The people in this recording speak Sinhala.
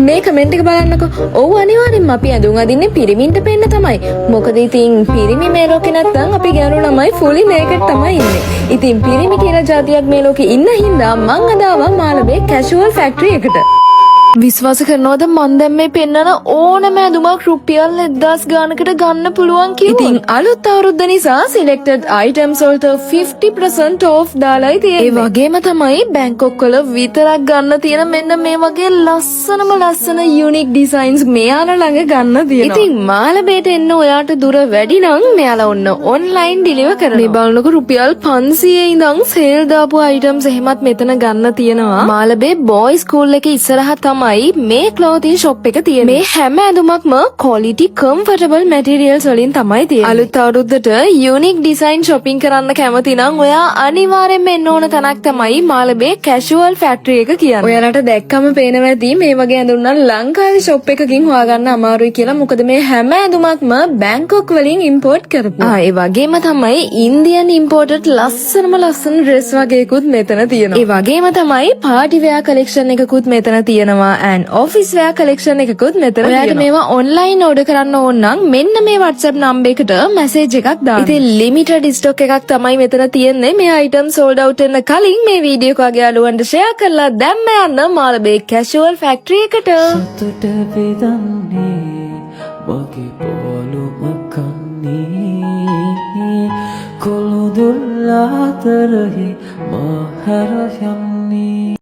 මේ කමෙන්ට් එක බලන්නකෝ. ඔව් අනිවාර්යෙන්ම අපි ඇඳුම් අදින්නේ පිරිමින්ට පෙන්න තමයි. මොකද ඉතින් පිරිමි මේ ලෝකේ නැත්තම් අපි ගැරු ළමයි ෆුලි නේකඩ් තමයි ඉන්නේ. ඉතින් පිරිමි කියලා જાතියක් මේ ලෝකේ ඉන්න හින්දා මං අද ආවා මාළඹේ කැෂුවල් ෆැක්ටරි එකට. විශ්වාස කරනවද මන් දැන් මේ පෙන්නන ඕනම ඇඳුමක් රුපියල් 1000 ගානකට ගන්න පුළුවන් කිව්වා. ඉතින් අලුත් අවුරුද්ද නිසා selected items වලට 50% off දාලායි තියෙන්නේ. ඒ වගේම තමයි බැංකොක් වල විතරක් ගන්න තියෙන මෙන්න මේ වගේ ලස්සන unique designs මෙයාලා ළඟ ගන්න තියෙනවා. ඉතින් මාළඹේට එන්න ඔයාට දුර වැඩි නම් මෙයාලා ඔන්න online deliver කරනවා. මේ බලනකො රුපියල් 500 ඉඳන් sale දාපු items එහෙමත් මෙතන ගන්න තියෙනවා. මාළඹේ boy school එකේ ඉස්සරහ තමයි මේ clothing shop එක තියෙන්නේ. මේ හැම ඇඳුමක්ම quality comfortable materials වලින් තමයි තියෙන්නේ. අලුත් අවුරුද්දට unique design shopping කරන්න කැමති නම් ඔයා අනිවාර්යෙන්ම එන්න ඕන තැනක් තමයි මාළඹේ casual factory එක කියන්නේ. ඔයාලට දැක්කම පේනවා ඇති මේ වගේ ඇඳුම් නම් ලංකාවේ shop එකකින් හොයාගන්න අමාරුයි කියලා. මොකද මේ හැම ඇඳුමක්ම බැංකොක් වලින් import කරපුවා. ඒ වගේම තමයි Indian imported ලස්සන dress වගේකුත් මෙතන තියෙනවා. ඒ වගේම තමයි party wear collection එකකුත් මෙතන තියෙනවා. and office wear collection එකකුත් මෙතන තියෙනවා. ඔයාලට මේවා online order කරන්න ඕන නම් මෙන්න මේ WhatsApp number එකට message එකක් දාන්න. ඉතින් limited stock එකක් තමයි මෙතන තියෙන්නේ. මේ item sold out වෙන කලින් මේ වීඩියෝ එක ඔයාගේ යාළුවන්ට share කරලා දැම්ම යන්න මාළඹේ casual factory එකට. සතුට බෙදන්නේ මගේ පොළොව කන්නේ කොළු දුල්ලාතරෙහි මහර යන්නේ